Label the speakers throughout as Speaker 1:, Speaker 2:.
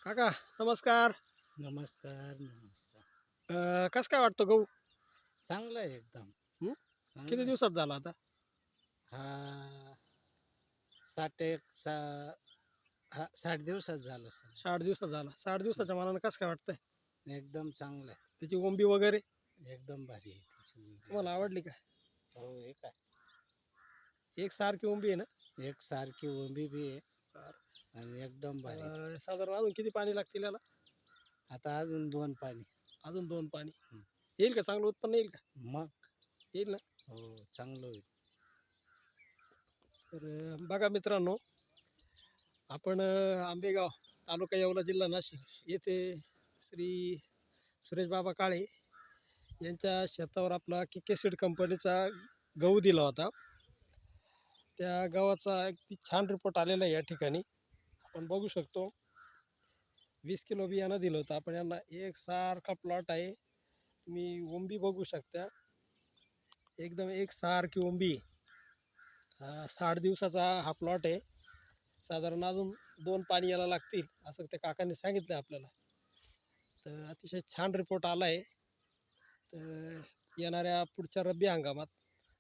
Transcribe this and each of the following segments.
Speaker 1: काका नमस्कार.
Speaker 2: नमस्कार, नमस्कार.
Speaker 1: कसं काय वाटतं गहू?
Speaker 2: चांगलं आहे एकदम.
Speaker 1: हं? किती
Speaker 2: चांगलं आहे.
Speaker 1: दिवसात झाला आता?
Speaker 2: हा 60 एक सा हा 60 दिवसात झालं सर.
Speaker 1: 60 दिवसात झाला. 60 दिवसाच्या मानानं कसं काय वाटतंय?
Speaker 2: एकदम चांगलं आहे.
Speaker 1: त्याची ओंबी वगैरे
Speaker 2: एकदम भारी आहे त्याची उंबी
Speaker 1: तुम्हाला
Speaker 2: वगैरे.
Speaker 1: आवडली का?
Speaker 2: हो, हे काय
Speaker 1: एकसारखी ओंबी आहे ना?
Speaker 2: एकसारखी उंबी बी आहे
Speaker 1: बरं.
Speaker 2: आणि एकदम भारी.
Speaker 1: साधारण अजून किती पाणी लागतील याला?
Speaker 2: आता अजून 2 पाणी.
Speaker 1: अजून 2 पाणी.
Speaker 2: हं.
Speaker 1: येईल का? चांगलं उत्पन्न येईल का?
Speaker 2: मग
Speaker 1: येईल ना?
Speaker 2: हो, चांगलं होईल.
Speaker 1: तर बघा मित्रांनो, आपण आंबेगाव, तालुका येवला, जिल्हा नाशिक येथे श्री सुरेश बाबा काळे यांच्या शेतावर आपला के सीड कंपनीचा गहू दिला होता. त्या गव्हाचा अगदी छान रिपोर्ट आलेला आहे या ठिकाणी. आपण बघू शकतो 20 किलो बियाणं दिलं होतं आपण यांना. एकसारखा प्लॉट आहे. तुम्ही ओंबी बघू शकता. एकदम एकसारखी ओंबी. 60 दिवसाचा हा प्लॉट आहे. साधारण अजून 2 पाणी याला लागतील असं त्या काकांनी सांगितलं आपल्याला. तर अतिशय छान रिपोर्ट आला आहे. तर येणाऱ्या पुढच्या रब्बी हंगामात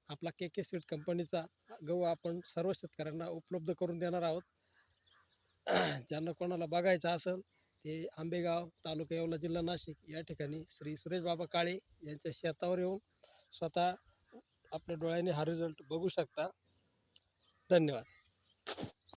Speaker 1: आपला के सीड कंपनीचा गहू आपण सर्व शेतकऱ्यांना उपलब्ध करून देणार आहोत. ज्यांना कोणाला बघायचं असेल ते आंबेगाव, तालुका येवला, जिल्हा नाशिक या ठिकाणी श्री सुरेश बाबा काळे यांच्या शेतावर येऊन स्वतः आपल्या डोळ्यांनी हा रिझल्ट बघू शकता. धन्यवाद.